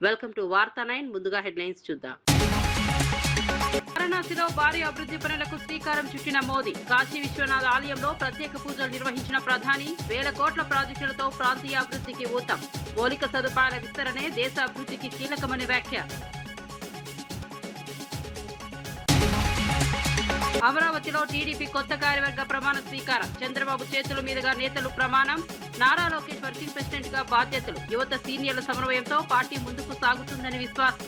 Welcome to వార్తా 9. ముందుగా headlines చూద్దాం. వారణాసిలో భారీ అభివృద్ధి పనులకు శ్రీకారం చుట్టిన మోదీ. కాశీ విశ్వనాథ ఆలయంలో ప్రత్యేక పూజలు నిర్వహించిన ప్రధాని. వేల కోట్ల ప్రాజెక్టులతో ప్రాంతీయ అభివృద్ధికి ఊతం. మౌలిక సదుపాయాల విస్తరణే దేశ అభివృద్ధికి కీలకమని వ్యాఖ్య. అమరావతిలో టీడీపీ కొత్త కార్యవర్గ ప్రమాణ స్వీకారం. చంద్రబాబు చేతుల మీదుగా నేతలు ప్రమాణం. నారా లోకేష్ వర్కింగ్ ప్రెసిడెంట్ గా బాధ్యతలు. యువత సీనియర్ల సమన్వయంతో పార్టీ ముందుకు సాగుతుందని విశ్వాసం.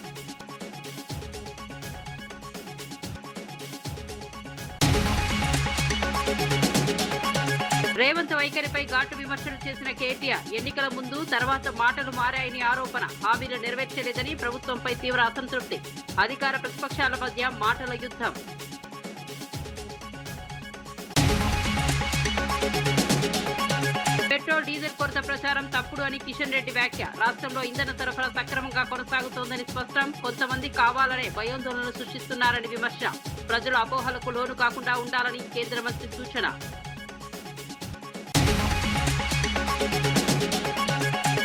రేవంత్ వైఖరిపై ఘాటు విమర్శలు చేసిన కేటీఆర్. ఎన్నికల ముందు తర్వాత మాటలు మారాయని ఆరోపణ. హామీలు నెరవేర్చలేదని ప్రభుత్వంపై తీవ్ర అసంతృప్తి. అధికార ప్రతిపక్షాల మధ్య మాటల యుద్ధం. పెట్రోల్ డీజిల్ కొరత ప్రచారం తప్పుడు అని కిషన్ రెడ్డి వ్యాఖ్య. రాష్ట్రంలో ఇంధన సరఫరా సక్రమంగా కొనసాగుతోందని స్పష్టం. కొంతమంది కావాలనే భయాందోళనలు సృష్టిస్తున్నారని విమర్శ. ప్రజలు అపోహలకు లోను కాకుండా ఉండాలని కేంద్ర మంత్రి సూచన.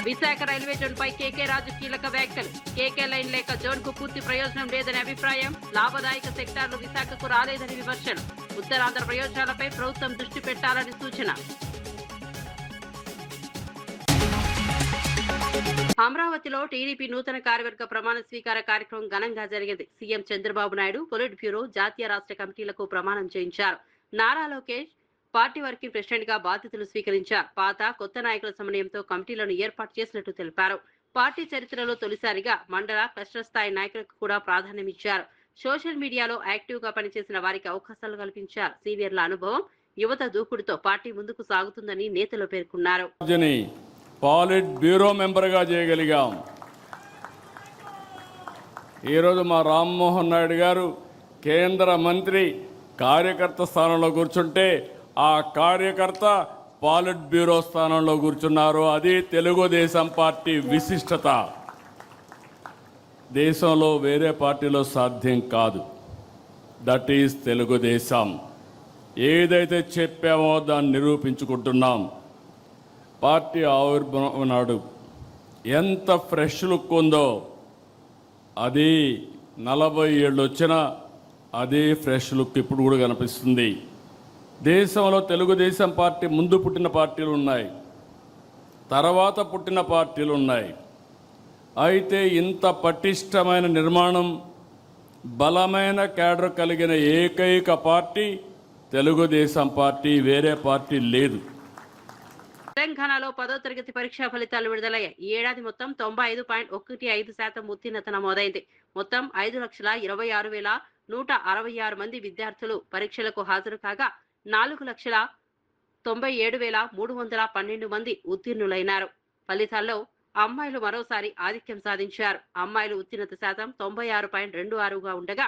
విశాఖ రైల్వే జోన్ పై కేకే రాజు కీలక వ్యాఖ్యలు. కేకే లైన్ లేక జోన్ కు పూర్తి ప్రయోజనం లేదని అభిప్రాయం. లాభదాయక సెక్టార్లు విశాఖకు రాలేదని విమర్శలు. ఉత్తరాంధ్ర ప్రయోజనాలపై ప్రభుత్వం దృష్టి పెట్టాలని సూచన. అమరావతిలో టీడీపీ నూతన కార్యవర్గ ప్రమాణ స్వీకార కార్యక్రమం ఘనంగా జరిగింది. CM Chandrababu Naidu, polit bureau, జాతీయ రాష్ట్ర కమిటీలకు ప్రమాణం చేయించారు. Nara Lokesh party working president గా బాధ్యతలు స్వీకరించారు. పాత కొత్త నాయకుల సమన్వయంతో కమిటీలను ఏర్పాటు చేసినట్టు తెలిపారు. పార్టీ చరిత్రలో తొలిసారిగా మండల క్లస్టర్ స్థాయి నాయకులకు కూడా ప్రాధాన్యమిచ్చారు. సోషల్ మీడియాలో యాక్టివ్ గా పనిచేసిన వారికి అవకాశాలు కల్పించారు. సీనియర్ల అనుభవం, యువత దూకుడుతో పార్టీ ముందుకు సాగుతుందని నేతలు పేర్కొన్నారు. పాలిట్ బ్యూరో మెంబర్గా చేయగలిగాం. ఈరోజు మా రామ్మోహన్ నాయుడు గారు కేంద్ర మంత్రి కార్యకర్త స్థానంలో కూర్చుంటే ఆ కార్యకర్త పాలిట్ బ్యూరో స్థానంలో కూర్చున్నారు. అది తెలుగుదేశం పార్టీ విశిష్టత. దేశంలో వేరే పార్టీలో సాధ్యం కాదు. That is Telugu Desam. ఏదైతే చెప్పామో దాన్ని నిరూపించుకుంటున్నాం. పార్టీ ఆవిర్భావం నాడు ఎంత ఫ్రెష్ లుక్ ఉందో అది 40 ఏళ్ళు వచ్చినా అదే ఫ్రెష్ లుక్ ఇప్పుడు కూడా కనిపిస్తుంది. దేశంలో తెలుగుదేశం పార్టీ ముందు పుట్టిన పార్టీలు ఉన్నాయి, తర్వాత పుట్టిన పార్టీలు ఉన్నాయి. అయితే ఇంత పటిష్టమైన నిర్మాణం, బలమైన క్యాడర్ కలిగిన ఏకైక పార్టీ తెలుగుదేశం పార్టీ. వేరే పార్టీ లేదు. తెలంగాణలో 10వ తరగతి పరీక్షా ఫలితాలు విడుదలయ్యాయి. ఈ ఏడాది మొత్తం 95.15% ఉత్తీర్ణత నమోదైంది. మొత్తం 5,26,166 మంది విద్యార్థులు పరీక్షలకు హాజరు కాగా 4,97,312 మంది ఉత్తీర్ణులైనారు. ఫలితాల్లో అమ్మాయిలు మరోసారి ఆధిక్యం సాధించారు. అమ్మాయిలు ఉత్తీర్ణత శాతం 96.26గా ఉండగా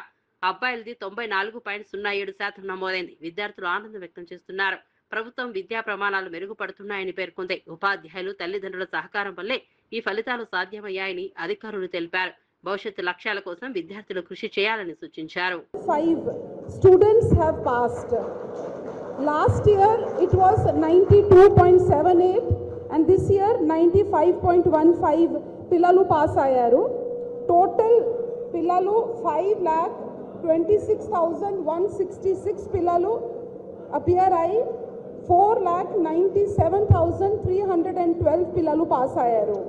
అబ్బాయిలది 94.07% నమోదైంది. విద్యార్థులు ఆనందం వ్యక్తం చేస్తున్నారు. ప్రభుత్వం విద్యా ప్రమాణాలు మెరుగుపడుతున్నాయని పేర్కొంది. ఉపాధ్యాయులు, తల్లిదండ్రుల సహకారం వల్లే ఈ ఫలితాలు సాధ్యమయ్యాయని అధికారులు తెలిపారు. భవిష్యత్తు లక్ష్యాల కోసం విద్యార్థులు కృషి చేయాలని సూచించారు. 5 students have passed. Last year it was 92.78 and this year 95.15 పిల్లలు పాస్ అయ్యారు. టోటల్ పిల్లలు 5,26,166 పిల్లలు అపియర్ అయి 4,97,312 పిల్లలు పాస్ అయ్యారు.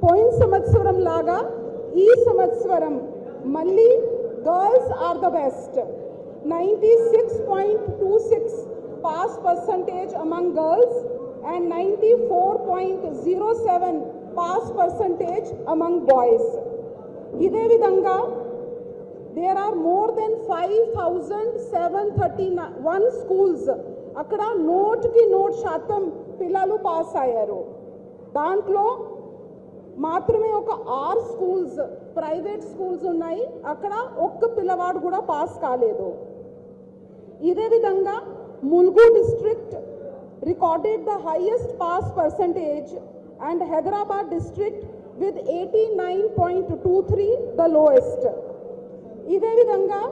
పోయిన సంవత్సరం లాగా ఈ సంవత్సరం మళ్ళీ girls are the best. 96.26 pass percentage among girls and 94.07 pass percentage among boys. ఇదే విధంగా there are more than 5,731 schools అక్కడ నోట్కి నోట్ శాతం పిల్లలు పాస్ అయ్యారు. దాంట్లో మాత్రమే ఒక 6 స్కూల్స్ ప్రైవేట్ స్కూల్స్ ఉన్నాయి, అక్కడ ఒక్క పిల్లవాడు కూడా పాస్ కాలేదు. ఇదే విధంగా Mulugu district recorded the highest pass percentage and Hyderabad district with 89.23 the lowest. ఇదే విధంగా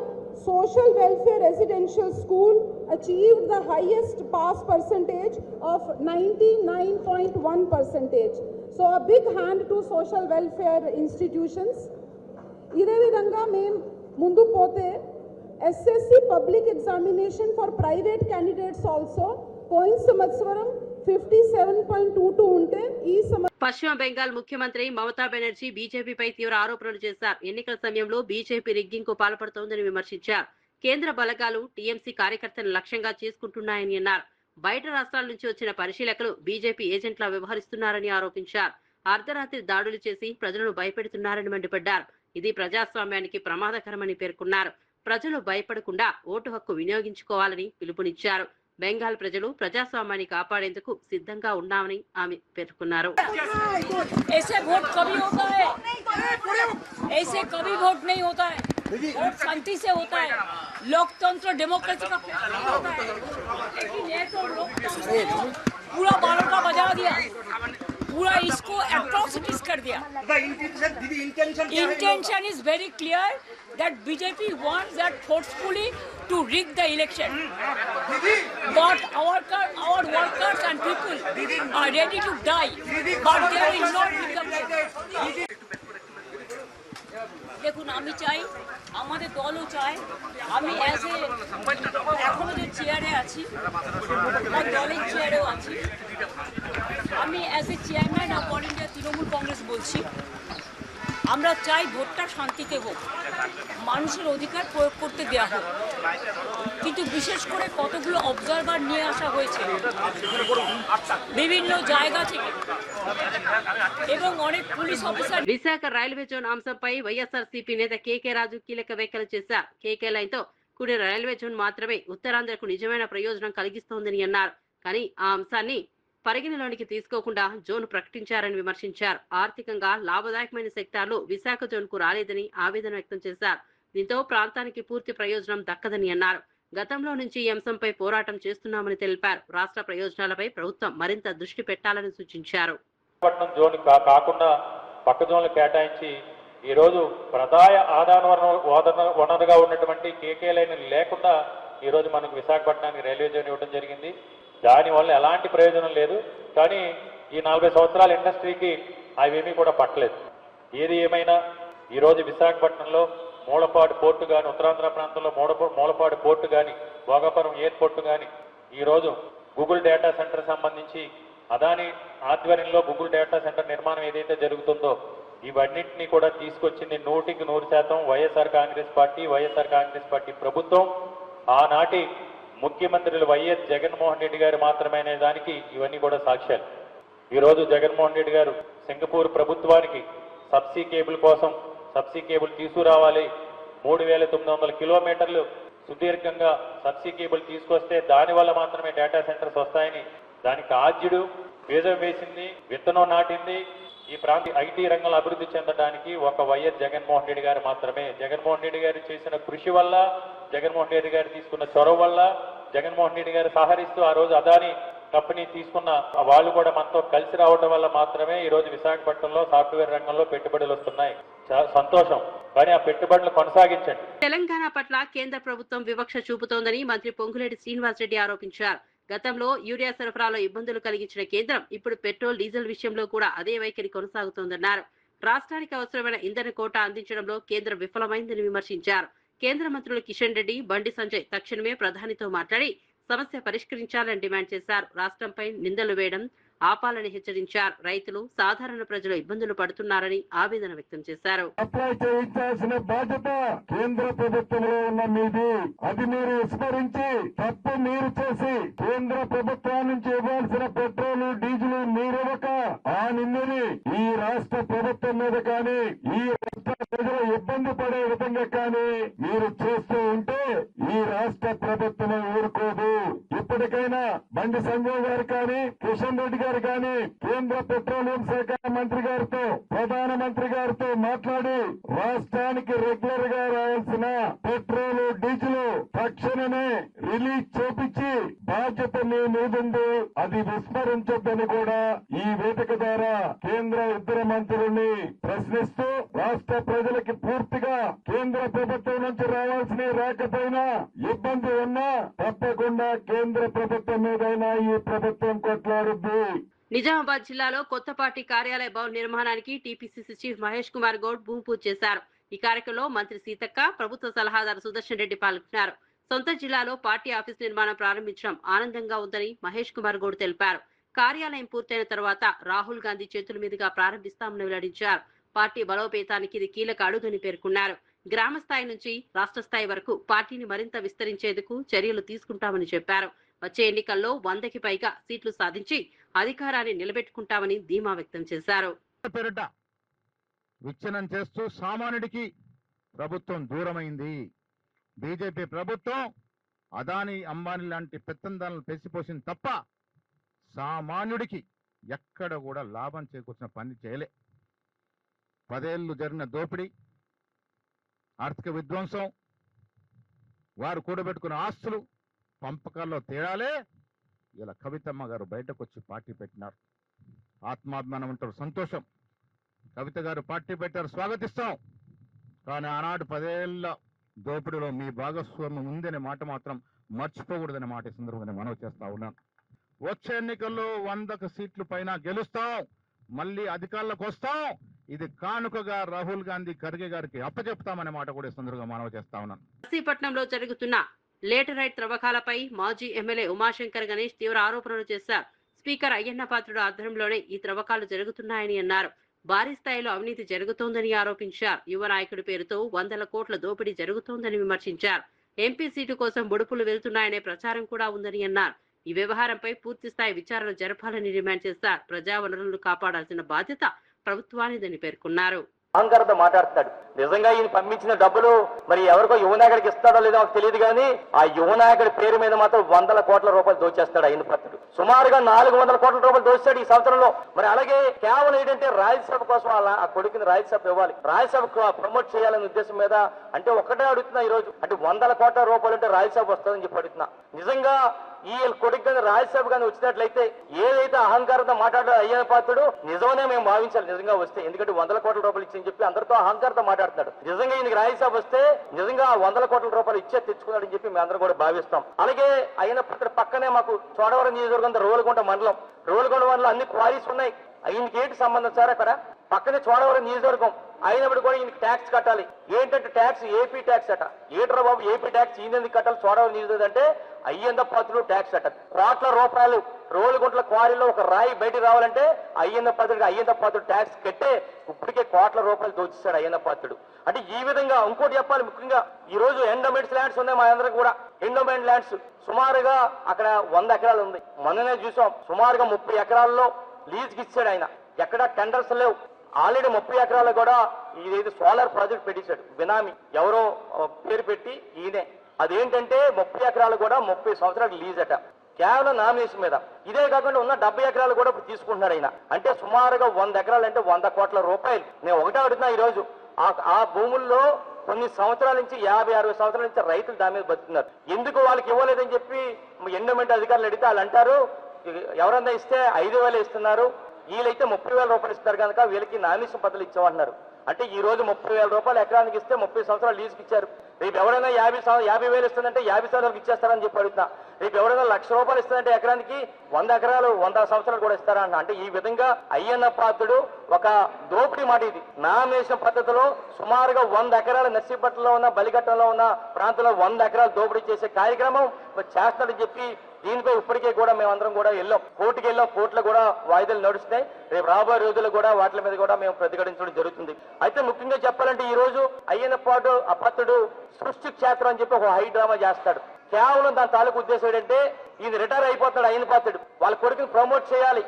Social Welfare Residential School achieved the highest pass percentage of 99.1%. So a big hand to social welfare institutions. ఇదే విధంగా మేము ముందు పోతే SSC public examination for private candidates also పోయిన సంవత్సరం 57.22 ఉంటే ఈ పశ్చిమ బెంగాల్ ముఖ్యమంత్రి మమతా బెనర్జీ బీజేపీపై తీవ్ర ఆరోపణలు చేశారు. ఎన్నికల సమయంలో బీజేపీ రిగ్గింగ్ కు పాల్పడుతోందని విమర్శించారు. కేంద్ర బలగాలు టీఎంసీ కార్యకర్తలను లక్ష్యంగా చేసుకుంటున్నాయని అన్నారు. బయట రాష్ట్రాల నుంచి వచ్చిన పరిశీలకులు బీజేపీ ఏజెంట్లా వ్యవహరిస్తున్నారని ఆరోపించారు. అర్ధరాత్రి దాడులు చేసి ప్రజలను భయపెడుతున్నారని మండిపడ్డారు. ఇది ప్రజాస్వామ్యానికి ప్రమాదకరమని పేర్కొన్నారు. ప్రజలు భయపడకుండా ఓటు హక్కు వినియోగించుకోవాలని పిలుపునిచ్చారు. బెంగాల్ ప్రజలు ప్రజాస్వామ్యాన్ని కాపాడేందుకు సిద్ధంగా ఉన్నామని ఆమె పేర్కొన్నారు. शांति से होता है, लोकतंत्र डेमोक्रेसी का होता है, लेकिन ये तो लोकतंत्र पूरा बारोटा बजा दिया, पूरा इसको एट्रोसिटीज कर दिया. Intention is very clear that BJP wants that forcefully to rig the election. But our workers and people are ready to die, but they will not become ready. দেখুন আমি চাই, আমাদের দলও চায়, আমি এখনো যে চেয়ারে আছি আমার দলের চেয়ারেও আছি, আমি chairman of all India Trinamool Congress বলছি, আমরা চাই ভোটটা শান্তিতে হোক, মানুষের অধিকার প্রয়োগ করতে দেওয়া হোক, কিন্তু বিশেষ করে কতগুলো অবজারভার নিয়ে আসা হয়েছে বিভিন্ন জায়গা থেকে এবং অনেক police officer. Visakha railway zone అంశంపై వైఎస్ఆర్సీపీ నేత కేకే రాజు కీలక వ్యాఖ్యలు చేశారు. కేకే లైన్ తో కూడిన రైల్వే జోన్ మాత్రమే ఉత్తరాంధ్రకు నిజమైన ప్రయోజనం కలిగిస్తోందని అన్నారు. కానీ ఆ అంశాన్ని పరిగణలోనికి తీసుకోకుండా జోన్ ప్రకటించారని విమర్శించారు. ఆర్థికంగా లాభదాయకమైన సెక్టార్లు విశాఖ జోన్ కు రాలేదని ఆవేదన వ్యక్తం చేశారు. దీంతో ప్రాంతానికి పూర్తి ప్రయోజనం దక్కదని అన్నారు. గతంలో నుంచి ఈ అంశంపై పోరాటం చేస్తున్నామని తెలిపారు. రాష్ట్ర ప్రయోజనాలపై ప్రభుత్వం మరింత దృష్టి పెట్టాలని సూచించారు. జోన్ కాకుండా పక్క జోన్లు కేటాయించి ఈ రోజు ప్రధాన ఆదాయ వనరుగా ఉన్నటువంటి కేకే లైన్ లేకుండా ఈ రోజు మనకు విశాఖపట్నానికి రైల్వే జోన్ ఇవ్వడం జరిగింది. దానివల్ల ఎలాంటి ప్రయోజనం లేదు. కానీ ఈ 40 సంవత్సరాల ఇండస్ట్రీకి అవేమీ కూడా పట్టలేదు. ఏది ఏమైనా ఈరోజు విశాఖపట్నంలో మూలపాడు పోర్టు కానీ, ఉత్తరాంధ్ర ప్రాంతంలో మూలపాడు పోర్టు కానీ, భోగాపురం ఎయిర్పోర్టు కానీ, ఈరోజు గూగుల్ డేటా సెంటర్ సంబంధించి అదాని ఆధ్వర్యంలో గూగుల్ డేటా సెంటర్ నిర్మాణం ఏదైతే జరుగుతుందో ఇవన్నింటినీ కూడా తీసుకొచ్చింది 100% వైఎస్ఆర్ కాంగ్రెస్ పార్టీ ప్రభుత్వం. ఆనాటి ముఖ్యమంత్రులు వైఎస్ జగన్మోహన్ రెడ్డి గారు మాత్రమే అనే దానికి ఇవన్నీ కూడా సాక్ష్యాలు. ఈరోజు జగన్మోహన్ రెడ్డి గారు సింగపూర్ ప్రభుత్వానికి సబ్సీ కేబుల్ తీసుకురావాలి, 3900 కిలోమీటర్లు సుదీర్ఘంగా సబ్సీ కేబుల్ తీసుకొస్తే దానివల్ల మాత్రమే డేటా సెంటర్స్ వస్తాయని దానికి ఆద్యుడు బీజం వేసింది, విత్తనం నాటింది. ఈ ప్రాంత ఐటీ రంగంలో అభివృద్ధి చెందడానికి ఒక వైఎస్ జగన్మోహన్ రెడ్డి గారు మాత్రమే. జగన్మోహన్ రెడ్డి గారు చేసిన కృషి వల్ల, జగన్మోహన్ రెడ్డి గారు తీసుకున్న చొరవ వల్ల, జగన్మోహన్ రెడ్డి గారు సహకరిస్తూ ఆ రోజు అదాని కంపెనీ తీసుకున్న వాళ్ళు కూడా మనతో కలిసి రావడం వల్ల మాత్రమే ఈ రోజు విశాఖపట్నంలో సాఫ్ట్వేర్ రంగంలో పెట్టుబడులు వస్తున్నాయి. సంతోషం, కానీ ఆ పెట్టుబడులు కొనసాగించండి. తెలంగాణ పట్ల కేంద్ర ప్రభుత్వం వివక్ష చూపుతోందని మంత్రి పొంగులేటి శ్రీనివాసరెడ్డి ఆరోపించారు. గతంలో యూరియా సరఫరాలో ఇబ్బందులు కలిగించిన కేంద్రం ఇప్పుడు పెట్రోల్, డీజిల్ విషయంలో కూడా అదే వైఖరి కొనసాగుతోందన్నారు. రాష్ట్రానికి అవసరమైన ఇంధన కోటా అందించడంలో కేంద్రం విఫలమైందని విమర్శించారు. కేంద్ర మంత్రులు కిషన్ రెడ్డి, బండి సంజయ్ తక్షణమే ప్రధానితో మాట్లాడి సమస్య పరిష్కరించాలని డిమాండ్ చేశారు. రాష్ట్రంపై నిందలు వేయడం ఆపాలని హెచ్చరించారు. రైతులు, సాధారణ ప్రజలు ఇబ్బందులు పడుతున్నారని ఆవేదన వ్యక్తం చేశారు. అప్లై చేయించాల్సిన బాధ్యత కేంద్ర ప్రభుత్వంలో ఉన్న మీది. అది మీరు విస్మరించి తప్పు మీరు చేసి కేంద్ర ప్రభుత్వం నుంచి ఇవ్వాల్సిన పెట్రోల్, డీజిల్ మీరివ్వక ఆ నిందని ఈ రాష్ట్ర ప్రభుత్వం మీద కానీ, ఈ రాష్ట్ర ప్రజలు ఇబ్బంది పడే విధంగా కానీ మీరు చేస్తూ ఉంటే ఈ రాష్ట్ర ప్రభుత్వం ఊరుకోదు. ఇప్పటికైనా బండి సంజయ్ గారు కానీ, కిషన్ రెడ్డి గారు కానీ కేంద్ర పెట్రోలియం శాఖ మంత్రి గారితో, ప్రధానమంత్రి గారితో మాట్లాడి రాష్ట్రానికి రెగ్యులర్ గా రావాల్సిన పెట్రోల్, డీజిల్ తక్షణమే రిలీజ్ చేపించి బాధ్యత మీ మీదుంది, అది విస్మరించొద్దని కూడా ఈ వేదిక ద్వారా కేంద్ర ఇద్దరు మంత్రుల్ని ప్రశ్నిస్తూ, రాష్ట్ర ప్రజలకి పూర్తిగా కేంద్ర ప్రభుత్వం నుంచి రావాల్సిన రాకపోయినా ఇబ్బంది ఉన్నా తప్పకుండా కేంద్ర ప్రభుత్వం మీదైనా ఈ ప్రభుత్వం కొట్లాడుద్ది. నిజామాబాద్ జిల్లాలో కొత్త పార్టీ కార్యాలయ భవన నిర్మాణానికి టీపీసీసీ చీఫ్ మహేష్ కుమార్ గౌడ్ భూమి పూజ చేశారు. ఈ కార్యక్రమంలో మంత్రి సీతక్క, ప్రభుత్వ సలహాదారు సుదర్శన్ రెడ్డి పాల్గొన్నారు. సొంత జిల్లాలో పార్టీ ఆఫీస్ నిర్మాణం ప్రారంభించడం ఆనందంగా ఉందని మహేష్ కుమార్ గౌడ్ తెలిపారు. కార్యాలయం పూర్తయిన తర్వాత రాహుల్ గాంధీ చేతుల మీదుగా ప్రారంభిస్తామని వెల్లడించారు. పార్టీ బలోపేతానికి ఇది కీలక అడుగని పేర్కొన్నారు. గ్రామ స్థాయి నుంచి రాష్ట్ర స్థాయి వరకు పార్టీని మరింత విస్తరించేందుకు చర్యలు తీసుకుంటామని చెప్పారు. వచ్చే ఎన్నికల్లో 100కి పైగా సీట్లు సాధించి అధికారాన్ని నిలబెట్టుకుంటామని ధీమా వ్యక్తం చేశారు. విచ్ఛిన్నం చేస్తూ సామాన్యుడికి ప్రభుత్వం దూరమైంది. బీజేపీ ప్రభుత్వం అదానీ, అంబానీ లాంటి పెత్తందాలను పెంచిపోసింది తప్ప సామాన్యుడికి ఎక్కడ కూడా లాభం చేకూర్చిన పని చేయలే. 10 ఏళ్ళు జరిగిన దోపిడీ, ఆర్థిక విధ్వంసం, వారు కూడబెట్టుకున్న ఆస్తులు, పంపకాల్లో తేడాలే ఇలా కవితమ్మ గారు బయటకు వచ్చి పార్టీ పెట్టినారు. ఆత్మాభిమానం అంటారు, సంతోషం. కవిత గారు పార్టీ పెట్టారు, స్వాగతిస్తాం. కానీ ఆనాడు 10 ఏళ్ల దోపిడీలో మీ భాగస్వామ్యం ఉందనే మాట మాత్రం మర్చిపోకూడదనే మాట ఈ సందర్భంగా మనవి చేస్తా ఉన్నాను. వచ్చే ఎన్నికల్లో 100 సీట్లు పైన గెలుస్తాం, మళ్ళీ అధికారంలోకి వస్తాం. ఇది కానుకగా రాహుల్ గాంధీ, ఖర్గే గారికి అప్పచెప్తామనే మాట కూడా ఈ సందర్భంగా మనవి చేస్తా ఉన్నాను. నర్సీపట్నంలో జరుగుతున్న లేటరైట్ త్రవ్వకాలపై మాజీ ఎమ్మెల్యే ఉమాశంకర్ గణేష్ తీవ్ర ఆరోపణలు చేశారు. స్పీకర్ అయ్యన్న పాత్రుడు ఆధ్వర్యంలోనే ఈ త్రవ్వకాలు జరుగుతున్నాయని అన్నారు. భారీ స్థాయిలో అవినీతి జరుగుతోందని ఆరోపించారు. యువ నాయకుడి పేరుతో 100 కోట్ల దోపిడీ జరుగుతోందని విమర్శించారు. ఎంపీ సీటు కోసం బుడుపులు వెళ్తున్నాయనే ప్రచారం కూడా ఉందని అన్నారు. ఈ వ్యవహారంపై పూర్తి స్థాయి విచారణ జరపాలని డిమాండ్ చేశారు. ప్రజా వనరులను కాపాడాల్సిన బాధ్యత ప్రభుత్వానిదని పేర్కొన్నారు. అహంకారంతో మాట్లాడతాడు. నిజంగా ఈయన పంపించిన డబ్బులు మరి ఎవరికో యువనాయకుడికి ఇస్తాడో లేదో నాకు తెలియదు, కానీ ఆ యువనాయకుడి పేరు మీద మాత్రం 100 కోట్ల రూపాయలు దోచేస్తాడు అయిన పత్రుడు. సుమారుగా 400 కోట్ల రూపాయలు దోచాడు ఈ సంవత్సరంలో. మరి అలాగే కేవలం ఏంటంటే రాజ్యసభ కోసం ఆ కొడుకుని రాజ్యసభ ఇవ్వాలి, రాజ్యసభ ప్రమోట్ చేయాలనే ఉద్దేశం మీద. అంటే ఒక్కటే అడుగుతున్నా ఈ రోజు, అంటే 100 కోట్ల రూపాయలు అంటే రాజ్యసభ వస్తుందని చెప్పి అడుగుతున్నా. నిజంగా ఈ కొడుకు కానీ రాజ్యసభ కానీ వచ్చినట్లయితే ఏదైతే అహంకారంతో మాట్లాడారో అయ్యన్న పాత్రుడు నిజమనే మేము భావించాలి నిజంగా వస్తే. ఎందుకంటే 100 కోట్ల రూపాయలు ఇచ్చి చెప్పి అందరితో అహంకారంతో మాట్లాడుతున్నాడు. నిజంగా ఈయనకి రాజ్యసభ వస్తే నిజంగా 100 కోట్ల రూపాయలు ఇచ్చే తెచ్చుకున్నాడని చెప్పి మేము అందరం కూడా భావిస్తాం. అలాగే అయ్యన్న పాత్రుడు పక్కనే మాకు చోడవరం నియోజకవర్గం రోలుగుంట మండలం అన్ని క్వారీస్ ఉన్నాయి. ఈయనకి ఏంటి సంబంధం సార్? అక్కడ పక్కనే చోడవరం నియోజకవర్గం అయినప్పుడు కూడా ఈయనకి ట్యాక్స్ కట్టాలి. ఏంటంటే ట్యాక్స్ ఏపీ ట్యాక్స్ అట. ఏంట్రా బాబు ఏపీ ట్యాక్స్ ఈయన ఎందుకు కట్టాలి? చోడవరం నియోజకవర్గం అంటే అయ్యన్న పాత్రుడు ట్యాక్స్ అట. కోట్ల రూపాయలు రోలుగుంట్ల క్వారీలో ఒక రాయి బయటికి రావాలంటే అయ్యన్న పాత్రుడు ట్యాక్స్ కట్టే ఇప్పటికే కోట్ల రూపాయలు దోచేశాడు అయ్యన్న పాత్రుడు. అంటే ఈ విధంగా ఇంకోటి చెప్పాలి, ముఖ్యంగా ఈ రోజు ఎండోమెంట్స్ ల్యాండ్స్ ఉన్నాయి మా అందరికి కూడా. ఎండోమెంట్ ల్యాండ్స్ సుమారుగా అక్కడ 100 ఎకరాలు ఉంది. మొన్ననే చూసాం, సుమారుగా 30 ఎకరాల్లో లీజ్కి ఇచ్చాడు ఆయన. ఎక్కడ టెండర్స్ లేవు. ఆల్రెడీ 30 ఎకరాలు కూడా ఇదేది సోలార్ ప్రాజెక్ట్ పెట్టించాడు. బినామీ ఎవరో పేరు పెట్టి ఈయనే. అదేంటంటే 30 ఎకరాలు కూడా 30 సంవత్సరాలు లీజ్ అట, కేవలం నామినేషన్ మీద. ఇదే కాకుండా ఉన్న 70 ఎకరాలు కూడా ఇప్పుడు తీసుకుంటున్నాడు ఆయన. అంటే సుమారుగా 100 ఎకరాలు అంటే 100 కోట్ల రూపాయలు. నేను ఒకటే అడుగుతున్నా ఈ రోజు, ఆ భూముల్లో కొన్ని సంవత్సరాల నుంచి 50-60 సంవత్సరాల నుంచి రైతులు దాని మీద బతుకున్నారు. ఎందుకు వాళ్ళకి ఇవ్వలేదని చెప్పి ఎండోమెంట్ అధికారులు అడిగితే వాళ్ళు అంటారు, ఎవరన్నా ఇస్తే 5,000 ఇస్తున్నారు, వీళ్ళైతే 30,000 రూపాయలు ఇస్తారు కనుక వీళ్ళకి నామినేషన్ పద్ధతులు ఇచ్చామంటున్నారు. అంటే ఈ రోజు 30,000 రూపాయలు ఎకరానికి ఇస్తే 30 సంవత్సరాలు లీజుకి ఇచ్చారు. రేపు ఎవరైనా 50,000 ఇస్తుందంటే 50 సంవత్సరాలకు ఇచ్చేస్తారని చెప్పి అడుగుతున్నా. రేపు ఎవరైనా 1,00,000 రూపాయలు ఇస్తుందంటే ఎకరానికి 100 ఎకరాలు 100 సంవత్సరాలు కూడా ఇస్తారన్న. అంటే ఈ విధంగా అయ్యన్న పాత్రుడు ఒక దోపిడీ మాట. ఇది నామినేషన్ పద్ధతిలో సుమారుగా 100 ఎకరాల నర్సీపట్నంలో ఉన్న బలిఘట్టంలో ఉన్న ప్రాంతంలో 100 ఎకరాలు దోపిడీ చేసే కార్యక్రమం చేస్తాడని చెప్పి దీనిపై ఇప్పటికే కూడా మేమందరం కూడా కోర్టుకి వెళ్ళాం. కోర్టులో కూడా వాయిదాలు నడుస్తున్నాయి. రేపు రాబోయే రోజుల్లో కూడా వాటి మీద కూడా మేము ప్రతిఘటించడం జరుగుతుంది. అయితే ముఖ్యంగా చెప్పాలంటే ఈ రోజు అయ్యన్న పాత్రుడు సృష్టి క్షేత్రం అని చెప్పి ఒక హై డ్రామా చేస్తాడు. కేవలం దాని తాలూకు ఉద్దేశం ఏంటంటే ఈయన రిటైర్ అయిపోతాడు అయ్యన్న పాత్రుడు, వాళ్ళ కొడుకుని ప్రమోట్ చేయాలి.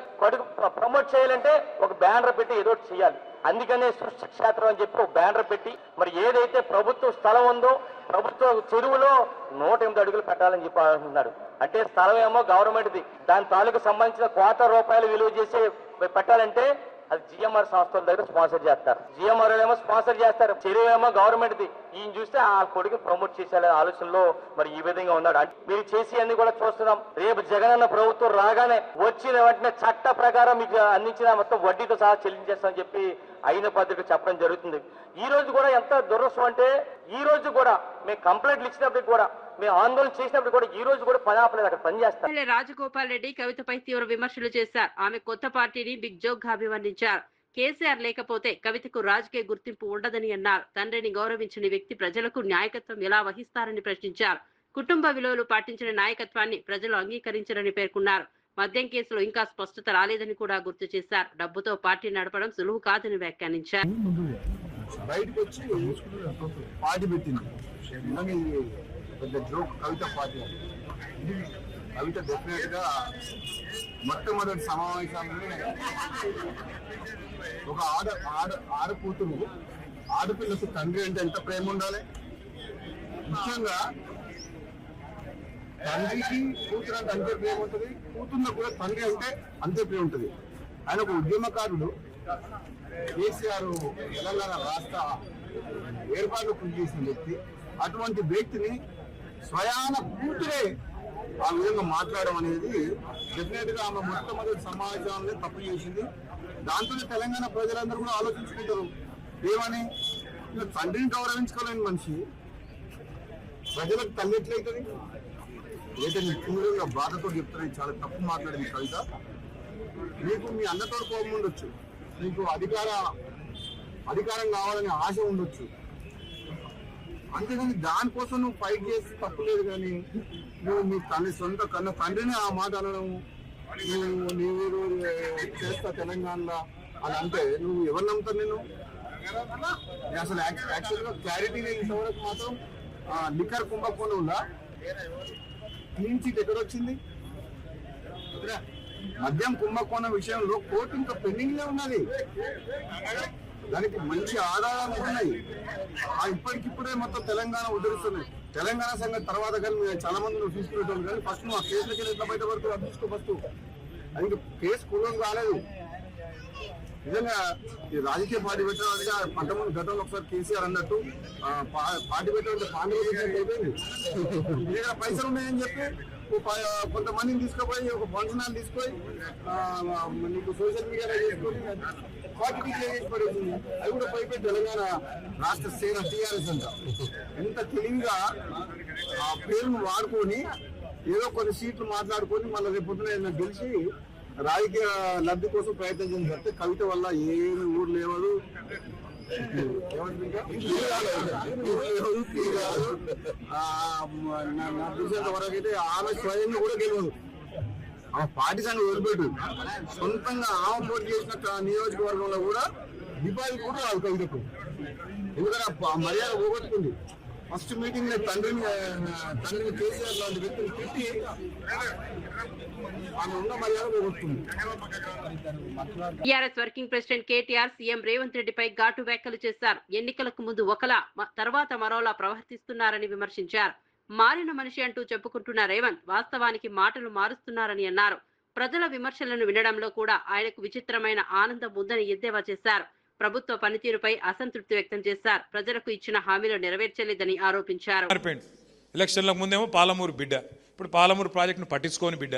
ప్రమోట్ చేయాలంటే ఒక బ్యానర్ పెట్టి ఏదో చేయాలి. అందుకనే సృష్టి క్షేత్రం అని చెప్పి ఒక బ్యానర్ పెట్టి మరి ఏదైతే ప్రభుత్వ స్థలం ఉందో ప్రభుత్వ చెరువులో 108 అడుగులు పెట్టాలని చెప్పి అంటున్నాడు. అంటే స్థలం ఏమో గవర్నమెంట్ది, దాని తాలూకు సంబంధించిన కోట్ల రూపాయలు విలువ చేసి పెట్టాలంటే అది జిఎంఆర్ సంస్థల దగ్గర స్పాన్సర్ చేస్తారు. జిఎంఆర్ ఏమో స్పాన్సర్ చేస్తారు, చెరువు ఏమో గవర్నమెంట్ది. ఈయన చూస్తే ఆ కొడుకు ప్రమోట్ చేసేయాలనే ఆలోచనలో మరి ఈ విధంగా ఉన్నాడు. మీరు చేసి అన్ని కూడా చూస్తున్నాం. రేపు జగనన్న ప్రభుత్వం రాగానే వచ్చిన వెంటనే చట్ట ప్రకారం మీకు అందించిన మొత్తం వడ్డీతో సహా చెల్లించేస్తామని చెప్పి అయిన పద్ధతికి చెప్పడం జరుగుతుంది. ఈ రోజు కూడా ఎంత దురదృష్టం అంటే ఈ రోజు కూడా మేము కంప్లైంట్లు ఇచ్చినప్పటికి కూడా మేము ఆందోళన చేసినప్పుడు కూడా ఈ రోజు కూడా పని ఆపలేదు, అక్కడ పని చేస్తాం. ఎమ్మెల్యే రాజగోపాల్ రెడ్డి కవితపై తీవ్ర విమర్శలు చేశారు. ఆమె కొత్త పార్టీని బిగ్ జోక్ గా అభివర్ణించారు. కేసీఆర్ లేకపోతే కవితకు రాజకీయ గుర్తింపు ఉండదని అన్నారు. తండ్రిని గౌరవించని వ్యక్తి ప్రజలకు నాయకత్వం ఎలా వహిస్తారని ప్రశ్నించారు. కుటుంబ విలువలు పాటించిన నాయకత్వాన్ని ప్రజలు అంగీకరించారని పేర్కొన్నారు. మద్యం కేసులో ఇంకా స్పష్టత రాలేదని కూడా గుర్తు చేశారు. డబ్బుతో పార్టీ నడపడం సులువు కాదని వ్యాఖ్యానించారు. బయటకు వచ్చి పార్టీ పెట్టింది, పెద్ద జోక్ కవిత పార్టీ. కవిత డెఫినెట్ గా మొట్టమొదటి సమావేశాన్ని ఒక ఆడ కూతురు, ఆడపిల్లకు తండ్రి అంటే ఎంత ప్రేమ ఉండాలి. ముఖ్యంగా తండ్రికి కూతురు అంటే అంతే ప్రేమ ఉంటుంది, కూతుర్లకు కూడా తండ్రి అంటే అంతే ప్రేమ ఉంటుంది. ఆయన ఒక ఉద్యమకారుడు. కేసీఆర్ తెలంగాణ రాష్ట్ర ఏర్పాట్లు కృషి చేసిన వ్యక్తి. అటువంటి వ్యక్తిని స్వయాన కూతురే ఆ విధంగా మాట్లాడడం అనేది డెఫినెట్ గా ఆమె మొట్టమొదటి సమాజంలో తప్పు చేసింది. దాంతో తెలంగాణ ప్రజలందరూ కూడా ఆలోచించుకుంటారు ఏమని. తండ్రిని గౌరవించుకోలేని మనిషి ప్రజలకు తల్లి ఎట్లయితుంది? అయితే నేను తీవ్రంగా బాధతో చెప్తున్నాను, చాలా తప్పు మాట్లాడింది కవిత. మీకు మీ అన్నతో కోపం ఉండొచ్చు, మీకు అధికారం కావాలనే ఆశ ఉండొచ్చు, అంతేగాని దానికోసం నువ్వు ఫైట్ చేసి తప్పులేదు. కానీ నువ్వు మీ సొంత తండ్రిని ఆ మాట అనడం, నీవు చేస్తా తెలంగాణలో అని అంటే నువ్వు ఎవరు నమ్ముతారు? నేను అసలు యాక్చువల్గా క్లారిటీ ఇంతవరకు మాత్రం లిక్కర్ కుంభకోణంలో క్లీన్ చీట్ ఎక్కడ వచ్చింది? మద్యం కుంభకోణం విషయంలో కోర్టు ఇంకా పెండింగ్ ఉన్నది. దానికి మంచి ఆధారాలు ఉన్నాయి. ఇప్పటికిప్పుడే మొత్తం తెలంగాణ ఉద్ధరిస్తున్నాయి. తెలంగాణ సంగతి తర్వాత కానీ చాలా మంది నువ్వు తీసుకునేటోళ్ళు, కానీ ఫస్ట్ నువ్వు ఆ కేసులకి ఎట్లా బయటపడుతూ అది తీసుకో. ఫస్ట్ అది ఇంకా కేసు పూర్వం కాలేదు. నిజంగా ఈ రాజకీయ పార్టీ పెట్టడానికి పంతమంది గతంలో ఒకసారి కేసీఆర్ అన్నట్టు పార్టీ పెట్టాలంటే పాండవులు అయిపోయింది. ఇక్కడ పైసలు ఉన్నాయని చెప్పి కొంతమందిని తీసుకుపోయి ఒక ఫంక్షన్ హాల్ తీసుకొని నీకు సోషల్ మీడియాలో చేసుకొని పార్టీ డిక్లేర్ చేసి పడేసింది. అది కూడా పైపోయి తెలంగాణ రాష్ట్ర సేన టీఆర్ఎస్ అంట. ఎంత తెలివిగా ఆ పేరును వాడుకొని ఏదో కొన్ని సీట్లు మాట్లాడుకొని మళ్ళీ రేపు పొద్దున గెలిచి రాజకీయ లబ్ధి కోసం ప్రయత్నం చేసి చెప్తే కవిత వల్ల ఏమి ఊరు లేవదు, వరకైతే ఆమె స్వయంగా కూడా గెలవదు. ఆమె పార్టీ సంఘం వదిలిపెట్టు, సొంతంగా ఆమె పోటీ చేసిన నియోజకవర్గంలో కూడా డిపాజిట్ కూడా రాదు కవితకు. ఎందుకంటే మర్యాద పోగొట్టుకుంది. ఫస్ట్ మీటింగ్ తండ్రిని కేసీఆర్ లాంటి వ్యక్తిని పెట్టి ఆమె ఉన్న మర్యాద పోగొట్టుకుంది. TRS working president KTR CM Revanth రెడ్డిపై ఘాటు వ్యాఖ్యలు చేశారు. ఎన్నికలకు ముందు ఒకలా తర్వాత మరోలా ప్రవర్తిస్తున్నారని విమర్శించారు. మారిన మనిషి అంటూ చెప్పుకుంటున్న రేవంత్ వాస్తవానికి మాటలు మారుస్తున్నారని అన్నారు. ప్రజల విమర్శలను వినడంలో కూడా ఆయనకు విచిత్రమైన ఆనందం ఉందని ఎద్దేవా చేశారు. ప్రభుత్వ పనితీరుపై అసంతృప్తి వ్యక్తం చేశారు. ప్రజలకు ఇచ్చిన హామీలు నెరవేర్చలేదని ఆరోపించారు. ఎలక్షన్లకు ముందేమో పాలమూరు బిడ్డ, ఇప్పుడు పాలమూరు ప్రాజెక్టును పట్టించుకోని బిడ్డ.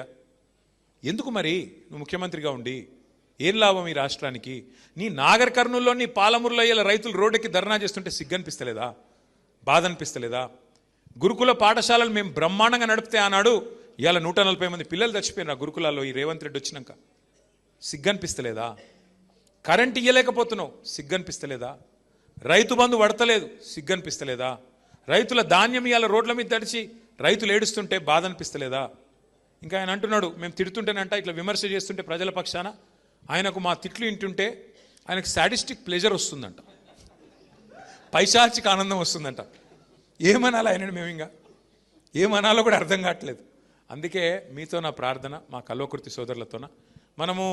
ఎందుకు మరి నువ్వు ముఖ్యమంత్రిగా ఉండి ఏం లాభం ఈ రాష్ట్రానికి? నీ నాగర్ కర్నూలులో నీ పాలమూరులో ఇలా రైతులు రోడ్డుకి ధర్నా చేస్తుంటే సిగ్గనిపిస్తలేదా? బాధ అనిపిస్తలేదా? గురుకుల పాఠశాలలు మేము బ్రహ్మాండంగా నడిపితే ఆనాడు ఇవాళ 140 మంది పిల్లలు చచ్చిపోయిన గురుకులాల్లో ఈ రేవంత్ రెడ్డి వచ్చినాక సిగ్గనిపిస్తలేదా? కరెంట్ ఇయ్యలేకపోతున్నావు, సిగ్గనిపిస్తలేదా? రైతు బంధు పడతలేదు, సిగ్గనిపిస్తలేదా? రైతుల ధాన్యం ఇవాళ రోడ్ల మీద తడిచి రైతులు ఏడుస్తుంటే బాధ అనిపిస్తలేదా? ఇంకా ఆయన అంటున్నాడు మేము తిడుతుంటేనంట ఇట్లా విమర్శ చేస్తుంటే ప్రజల పక్షాన ఆయనకు మా తిట్లు వింటుంటే ఆయనకు సాడిస్టిక్ ప్లెజర్ వస్తుందంట, పైశాచిక ఆనందం వస్తుందంట. ఏమనాలి ఆయనను? మేము ఇంకా ఏమనాలో కూడా అర్థం కావట్లేదు. అందుకే మీతో నా ప్రార్థన, మా కల్వకుర్తి సోదరులతోన, మనము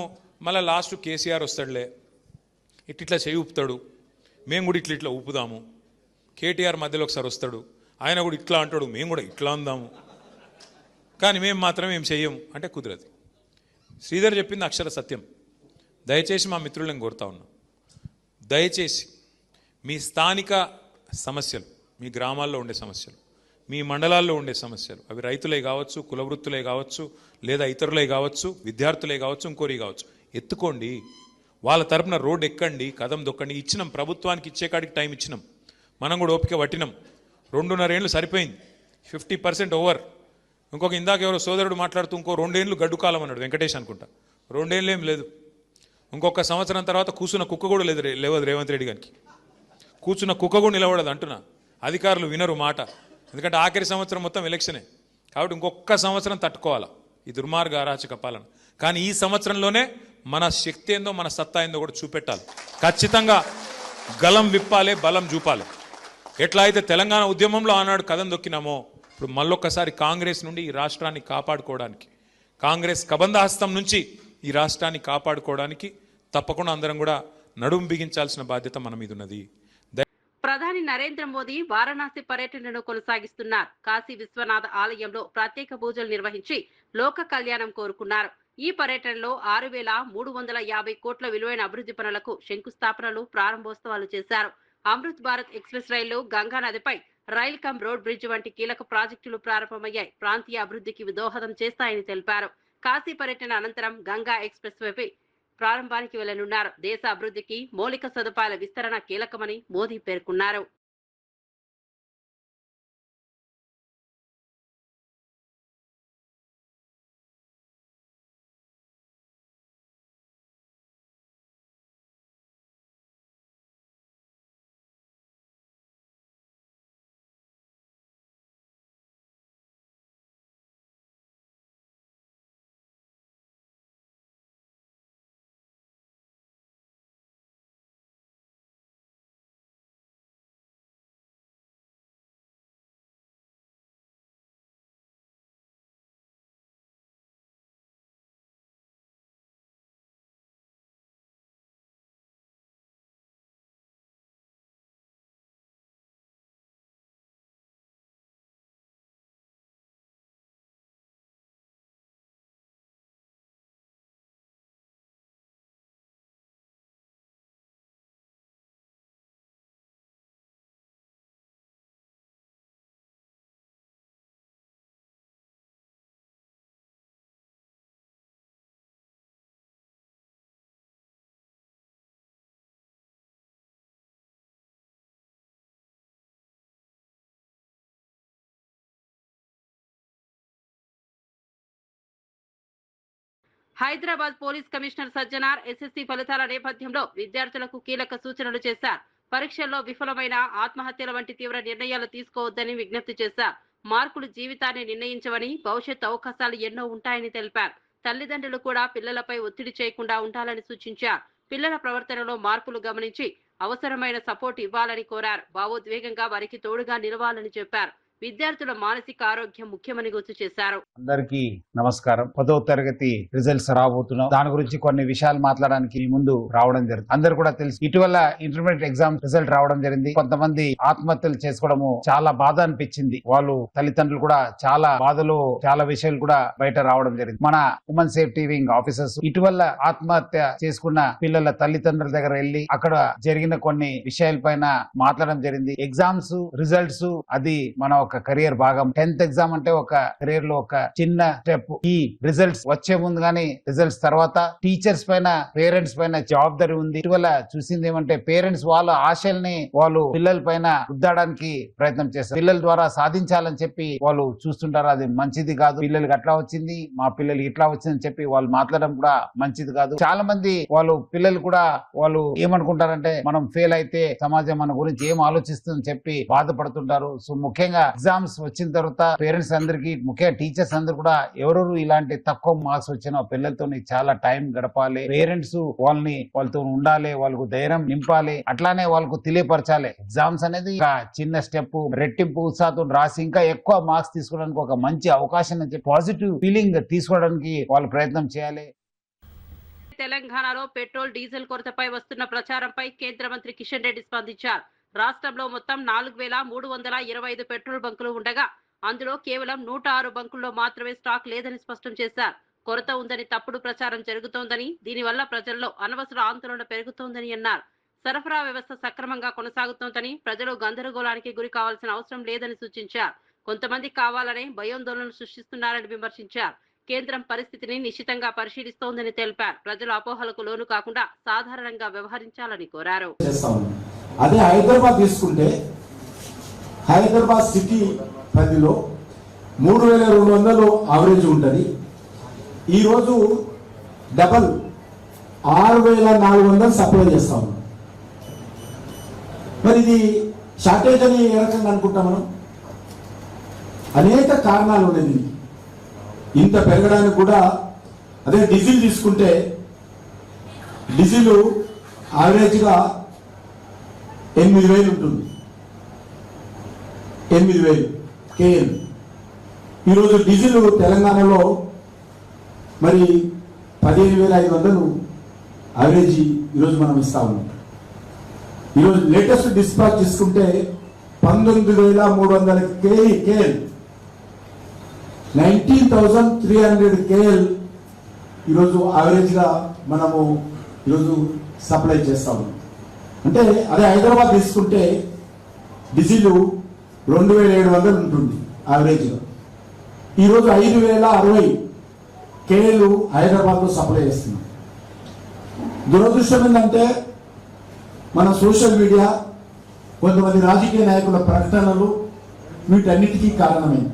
మళ్ళీ లాస్ట్ కేసీఆర్ వస్తాడులే, ఇట్లా చేయి ఊపుతాడు, మేము కూడా ఇట్లా ఊపుదాము. కేటీఆర్ మధ్యలో ఒకసారి వస్తాడు, ఆయన కూడా ఇట్లా అంటాడు, మేము కూడా ఇట్లా అందాము, కానీ మేము మాత్రం ఏం చెయ్యము అంటే కుదరదు. శ్రీధర్ చెప్పింది అక్షర సత్యం. దయచేసి మా మిత్రులను కోరుతా ఉన్నాం, దయచేసి మీ స్థానిక సమస్యలు, మీ గ్రామాల్లో ఉండే సమస్యలు, మీ మండలాల్లో ఉండే సమస్యలు, అవి రైతులే కావచ్చు, కులవృత్తులే కావచ్చు, లేదా ఇతరులే కావచ్చు, విద్యార్థులే కావచ్చు, ఇంకోరి కావచ్చు, ఎత్తుకోండి. వాళ్ళ తరపున రోడ్డు ఎక్కండి, కదం దొక్కండి. ఇచ్చినాం, ప్రభుత్వానికి ఇచ్చే కాడికి టైం ఇచ్చినాం, మనం కూడా ఓపిక పట్టినాం. 2.5 ఏళ్ళు సరిపోయింది. 50% ఓవర్. ఇంకొక ఇందాక ఎవరో సోదరుడు మాట్లాడుతూ ఇంకో 2 ఏళ్ళు గడ్డు కాలం అన్నాడు, వెంకటేష్ అనుకుంటా. 2 ఏళ్ళు ఏం లేదు, ఇంకొక సంవత్సరం తర్వాత కూర్చున్న కుక్క కూడా లేవదు రేవంత్ రెడ్డి గారికి. కూర్చున్న కుక్క కూడా నిలబడదు అంటున్నా. అధికారులు వినరు మాట, ఎందుకంటే ఆఖరి సంవత్సరం మొత్తం ఎలక్షనే కాబట్టి ఇంకొక సంవత్సరం తట్టుకోవాలా ఈ దుర్మార్గ అరాచక పాలన. కానీ ఈ సంవత్సరంలోనే మన శక్తి ఏందో మన సత్తా ఏందో కూడా చూపెట్టాలి. ఖచ్చితంగా గలం విప్పాలి, బలం చూపాలి. ఎట్లా అయితే తెలంగాణ ఉద్యమంలో ఆనాడు కథం దొక్కినామో ఇప్పుడు మళ్ళొక్కసారి కాంగ్రెస్ నుండి ఈ రాష్ట్రాన్ని కాపాడుకోవడానికి, కాంగ్రెస్ కబంధహస్తం నుంచి ఈ రాష్ట్రాన్ని కాపాడుకోవడానికి తప్పకుండా అందరం కూడా నడుం బిగించాల్సిన బాధ్యత మన మీద ఉన్నది. ప్రధాని నరేంద్ర మోదీ వారణాసి పర్యటనను కొనసాగిస్తున్నారు. కాశీ విశ్వనాథ ఆలయంలో ప్రత్యేక పూజలు నిర్వహించి లోక కళ్యాణం కోరుకున్నారు. ఈ పర్యటనలో 6,350 కోట్ల విలువైన అభివృద్ధి పనులకు శంకుస్థాపనలు, ప్రారంభోత్సవాలు చేశారు. అమృత్ భారత్ ఎక్స్ప్రెస్ రైళ్లు, గంగా నదిపై రైల్ కమ్ రోడ్ బ్రిడ్జ్ వంటి కీలక ప్రాజెక్టులు ప్రారంభమయ్యాయి. ప్రాంతీయ అభివృద్ధికి దోహదం చేస్తాయని తెలిపారు. కాశీ పర్యటన అనంతరం గంగా ఎక్స్ప్రెస్ వేపై ప్రారంభానికి వెళ్లనున్నారు. దేశ అభివృద్ధికి మౌలిక సదుపాయాల విస్తరణ కీలకమని మోదీ పేర్కొన్నారు. Hyderabad police commissioner Sajjanar SSC ఫలితాల నేపథ్యంలో విద్యార్థులకు కీలక సూచనలు చేశారు. పరీక్షల్లో విఫలమైన ఆత్మహత్యల వంటి తీవ్ర నిర్ణయాలు తీసుకోవద్దని విజ్ఞప్తి చేశారు. మార్కులు జీవితాన్ని నిర్ణయించవని, భవిష్యత్ అవకాశాలు ఎన్నో ఉంటాయని తెలిపారు. తల్లిదండ్రులు కూడా పిల్లలపై ఒత్తిడి చేయకుండా ఉండాలని సూచించారు. పిల్లల ప్రవర్తనలో మార్పులు గమనించి అవసరమైన సపోర్ట్ ఇవ్వాలని కోరారు. భావోద్వేగంగా వారికి తోడుగా నిలవాలని చెప్పారు. విద్యార్థుల మానసిక ఆరోగ్యం ముఖ్యమని గుర్తు చేశారు. అందరికీ నమస్కారం. 10వ తరగతి రిజల్ట్స్ రాబోతున్నాం. దాని గురించి కొన్ని విషయాలు మాట్లాడడానికి మీ ముందు రావడం జరిగింది. అందరు కూడా తెలుసు, ఇటీవల ఇంటర్మీడియట్ ఎగ్జామ్ రిజల్ట్ రావడం జరిగింది. కొంతమంది ఆత్మహత్యలు చేసుకోవడము చాలా బాధ అనిపించింది. వాళ్ళు తల్లిదండ్రులు కూడా చాలా బాధలు, చాలా విషయాలు కూడా బయట రావడం జరిగింది. మన ఉమెన్ సేఫ్టీ వింగ్ ఆఫీసర్స్ ఇటీవల ఆత్మహత్య చేసుకున్న పిల్లల తల్లిదండ్రుల దగ్గర వెళ్లి అక్కడ జరిగిన కొన్ని విషయాల పైన మాట్లాడడం జరిగింది. ఎగ్జామ్స్ రిజల్ట్స్ అది మన ఒక కెరియర్ భాగం. 10th ఎగ్జామ్ అంటే ఒక కెరియర్ లో ఒక చిన్న స్టెప్. ఈ రిజల్ట్స్ వచ్చే ముందు గానీ రిజల్ట్స్ తర్వాత టీచర్స్ పైన, పేరెంట్స్ పైన జవాబుదారీ ఉంది. ఇటీవల చూసింది ఏమంటే పేరెంట్స్ వాళ్ళ ఆశల్ని వాళ్ళు పిల్లల పైన రుద్దడానికి ప్రయత్నం చేస్తారు. పిల్లల ద్వారా సాధించాలని చెప్పి వాళ్ళు చూస్తుంటారు. అది మంచిది కాదు. పిల్లలకి అట్లా వచ్చింది, మా పిల్లలకి ఇట్లా వచ్చిందని చెప్పి వాళ్ళు మాట్లాడడం కూడా మంచిది కాదు. చాలా మంది వాళ్ళు పిల్లలు కూడా వాళ్ళు ఏమనుకుంటారంటే మనం ఫెయిల్ అయితే సమాజం మన గురించి ఏం ఆలోచిస్తుందని చెప్పి బాధపడుతుంటారు. సో ముఖ్యంగా ఎగ్జామ్స్ వచ్చిన తర్వాత పేరెంట్స్ అందరికి, ముఖ్యంగా టీచర్స్ అందరు కూడా ఎవరెవరు ఇలాంటి తక్కువ మార్క్స్ వచ్చిన పిల్లలతో చాలా టైం గడపాలి. పేరెంట్స్ వాళ్ళతో ఉండాలి, వాళ్ళకు ధైర్యం నింపాలి, అట్లానే వాళ్ళకు తెలియపరచాలి. ఎగ్జామ్స్ అనేది ఒక చిన్న స్టెప్. రెట్టింపు ఉత్సాహంతో రాసి ఇంకా ఎక్కువ మార్క్స్ తీసుకోవడానికి ఒక మంచి అవకాశం అని చెప్పి పాజిటివ్ ఫీలింగ్ తీసుకోవడానికి వాళ్ళు ప్రయత్నం చేయాలి. తెలంగాణలో పెట్రోల్, డీజిల్ కొరతపై వస్తున్న ప్రచారంపై కేంద్ర మంత్రి కిషన్ రెడ్డి స్పందించారు. రాష్ట్రంలో మొత్తం 4,325 పెట్రోల్ బంకులు ఉండగా అందులో కేవలం 106 బంకుల్లో మాత్రమే స్టాక్ లేదని స్పష్టం చేశారు. కొరత ఉందని తప్పుడు ప్రచారం జరుగుతోందని, దీనివల్ల ప్రజల్లో అనవసర ఆందోళన పెరుగుతోందని అన్నారు. సరఫరా వ్యవస్థ సక్రమంగా కొనసాగుతోందని, ప్రజలు గందరగోళానికి గురి కావాల్సిన అవసరం లేదని సూచించారు. కొంతమంది కావాలనే భయాందోళనలు సృష్టిస్తున్నారని విమర్శించారు. కేంద్రం పరిస్థితిని నిశ్చితంగా పరిశీలిస్తోందని తెలిపారు. ప్రజలు అపోహలకు లోను కాకుండా సాధారణంగా వ్యవహరించాలని కోరారు. అదే హైదరాబాద్ తీసుకుంటే, హైదరాబాద్ సిటీ పరిధిలో 3,200 యావరేజ్ ఉంటుంది. ఈరోజు డబల్ 6,400 సప్లై చేస్తా ఉన్నాం. మరి ఇది షార్టేజ్ అని ఏ రకంగా అనుకుంటాం మనం? అనేక కారణాలు ఉన్నాయి దీనికి. ఇంత పెరగడానికి కూడా అదే డీజిల్ తీసుకుంటే డీజిల్ యావరేజ్గా 8,000 ఉంటుంది. 8,000 కేఎల్. ఈరోజు డీజిల్ తెలంగాణలో మరి 15,500 యావరేజ్ ఈరోజు మనం ఇస్తా ఉన్నాం. ఈరోజు లేటెస్ట్ డిస్పాచ్ తీసుకుంటే 19,300 కేఎల్, 19,300 కేఎల్ ఈరోజు యావరేజ్గా మనము ఈరోజు సప్లై చేస్తాము. అంటే అదే హైదరాబాద్ తీసుకుంటే డీజిల్ 2,700 ఉంటుంది యావరేజ్గా. ఈరోజు 5,060 కేఎల్ హైదరాబాద్లో సప్లై చేస్తున్నాం. దురదృష్టం ఏంటంటే మన సోషల్ మీడియా, కొంతమంది రాజకీయ నాయకుల ప్రకటనలు వీటన్నిటికీ కారణమైంది.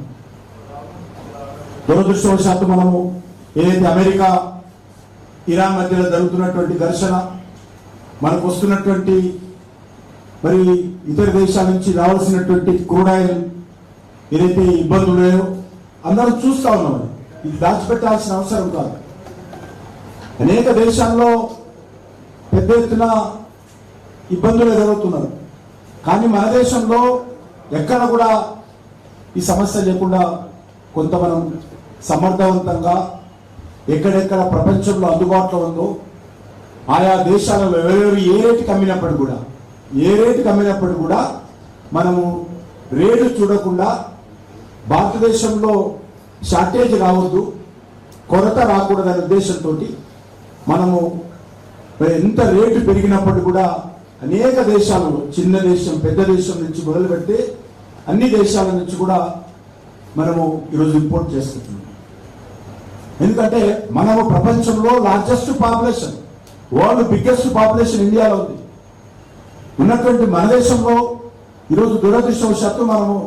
దురదృష్టవశాత్తు మనము ఏదైతే అమెరికా ఇరాన్ మధ్యలో జరుగుతున్నటువంటి ఘర్షణ, మనకు వస్తున్నటువంటి మరి ఇతర దేశాల నుంచి రావాల్సినటువంటి క్రూడ్ ఆయిల్ ఏదైతే ఇబ్బందులు ఉన్నాయో అందరం చూస్తా ఉన్నాం. ఇది దాచిపెట్టాల్సిన అవసరం కాదు. అనేక దేశాల్లో పెద్ద ఎత్తున ఇబ్బందులు ఎదురవుతున్నారు. కానీ మన దేశంలో ఎక్కడ కూడా ఈ సమస్య లేకుండా కొంత మనం సమర్థవంతంగా ఎక్కడెక్కడ ప్రపంచంలో అందుబాటులో ఉందో ఆయా దేశాలలో ఎవరెవరు ఏ రేటుకి అమ్మినప్పుడు కూడా మనము రేటు చూడకుండా భారతదేశంలో షార్టేజ్ రావద్దు, కొరత రాకూడదనే ఉద్దేశంతో మనము ఎంత రేటు పెరిగినప్పుడు కూడా అనేక దేశాలలో, చిన్న దేశం పెద్ద దేశం నుంచి మొదలు పెడితే అన్ని దేశాల నుంచి కూడా మనము ఈరోజు ఇంపోర్ట్ చేసుకుంటున్నాం. ఎందుకంటే మనము ప్రపంచంలో largest population, world biggest population ఇండియాలో ఉంది. ఉన్నటువంటి మన దేశంలో ఈరోజు దురదృష్టవశాత్తు మనము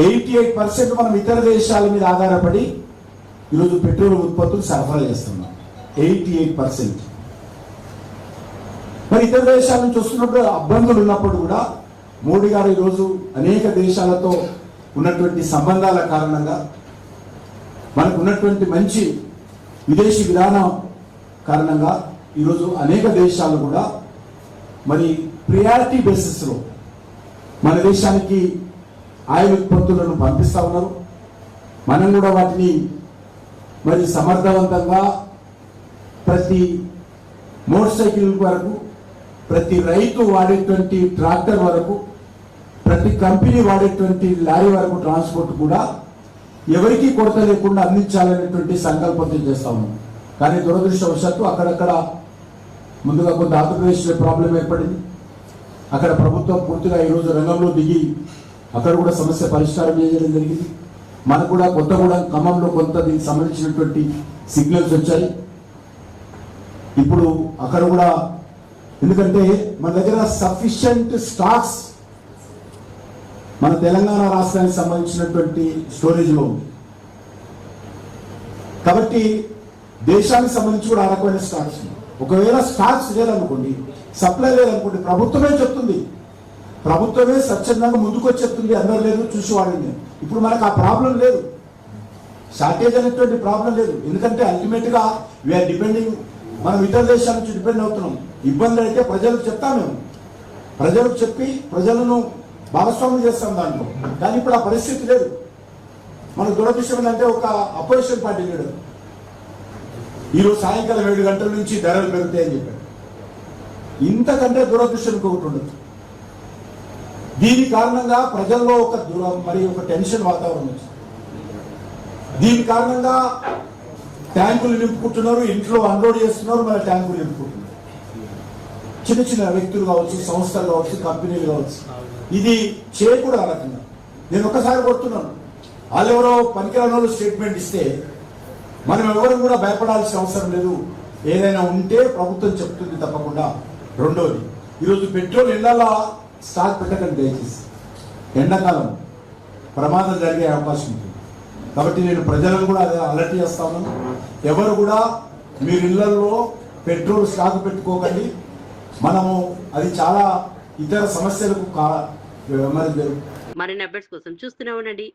88% మనం ఇతర దేశాల మీద ఆధారపడి ఈరోజు పెట్రోల్ ఉత్పత్తులు సరఫరా చేస్తున్నాం. 88%. మరి ఇతర దేశాల నుంచి వస్తున్నప్పుడు ఇబ్బందులు ఉన్నప్పుడు కూడా మోడీ గారు ఈరోజు అనేక దేశాలతో ఉన్నటువంటి సంబంధాల కారణంగా, మనకు ఉన్నటువంటి మంచి విదేశీ విధానం కారణంగా ఈరోజు అనేక దేశాలు కూడా మరి ప్రియారిటీ బేసిస్లో మన దేశానికి ఆయిల్ ఉత్పత్తులను పంపిస్తా ఉన్నారు. మనం కూడా వాటిని మరి సమర్థవంతంగా ప్రతి మోటార్ సైకిల్ వరకు, ప్రతి రైతు వాడేటువంటి ట్రాక్టర్ వరకు, ప్రతి కంపెనీ వాడేటువంటి లారీ వరకు ట్రాన్స్పోర్ట్ కూడా ఎవరికి కొరత లేకుండా అందించాలనేటువంటి సంకల్పంతో చేస్తా ఉన్నాం. కానీ దురదృష్టవశాత్తు అక్కడక్కడ ముందుగా కొంత ఆంధ్రప్రదేశ్లో ప్రాబ్లం ఏర్పడింది. అక్కడ ప్రభుత్వం పూర్తిగా ఈరోజు రంగంలో దిగి అక్కడ కూడా సమస్య పరిష్కారం చేయడం జరిగింది. మనకు కూడా కొత్తగూడెం, ఖమ్మంలో కొంత దీనికి సంబంధించినటువంటి సిగ్నల్స్ వచ్చాయి. ఇప్పుడు అక్కడ కూడా, ఎందుకంటే మన దగ్గర సఫిషియంట్ స్టాక్స్ మన తెలంగాణ రాష్ట్రానికి సంబంధించినటువంటి స్టోరేజ్లో ఉంది. కాబట్టి దేశానికి సంబంధించి కూడా ఆ రకమైన స్టాక్స్ ఉంది. ఒకవేళ స్టాక్స్ లేదనుకోండి, సప్లై లేదనుకోండి, ప్రభుత్వమే చెప్తుంది, ప్రభుత్వమే స్వచ్ఛందంగా ముందుకొచ్చి చెప్తుంది, అందరూ లేదు చూసి వాడింది. ఇప్పుడు మనకు ఆ ప్రాబ్లం లేదు, షార్టేజ్ అనేటువంటి ప్రాబ్లం లేదు. ఎందుకంటే అల్టిమేట్గా వీఆర్ డిపెండింగ్, మనం ఇతర దేశాల నుంచి డిపెండ్ అవుతున్నాం. ఇబ్బంది అయితే ప్రజలకు చెప్తాం, మేము ప్రజలకు చెప్పి ప్రజలను భాగస్వామ్యం చేస్తాం దాంట్లో. కానీ ఇప్పుడు ఆ పరిస్థితి లేదు. మనకు దురదృష్టం ఏంటంటే ఒక అపోజిషన్ పార్టీ లీడర్ ఈరోజు సాయంకాలం 7 గంటల నుంచి ధరలు పెరుగుతాయని చెప్పాడు. ఇంతకంటే దురదృష్టం ఇంకొకటి ఉండదు. దీని కారణంగా ప్రజల్లో ఒక టెన్షన్ వాతావరణం వచ్చింది. దీని కారణంగా ట్యాంకులు నింపుకుంటున్నారు, ఇంట్లో అన్లోడ్ చేస్తున్నారు, మన ట్యాంకులు నింపుకుంటున్నారు. చిన్న చిన్న వ్యక్తులు కావచ్చు, సంస్థలు కావచ్చు, కంపెనీలు కావచ్చు. ఇది చేయకూడదు ఆ రకంగా. నేను ఒక్కసారి కొడుతున్నాను, వాళ్ళు ఎవరో పనికిరాని వాళ్ళు స్టేట్మెంట్ ఇస్తే మనం ఎవరు కూడా భయపడాల్సిన అవసరం లేదు. ఏదైనా ఉంటే ప్రభుత్వం చెప్తుంది తప్పకుండా. రెండోది, ఈరోజు పెట్రోల్ ఇళ్లలో స్టాక్ పెట్టకండి దయచేసి. ఎండాకాలం ప్రమాదం జరిగే అవకాశం ఉంటుంది కాబట్టి నేను ప్రజలను కూడా అదే అలర్ట్ చేస్తా ఉన్నాను. ఎవరు కూడా మీరు ఇళ్లలో పెట్రోల్ స్టాక్ పెట్టుకోకండి. మనము అది చాలా ఇతర సమస్యలకు మరిన్ని అప్డేట్స్ కోసం చూస్తూనే ఉండండి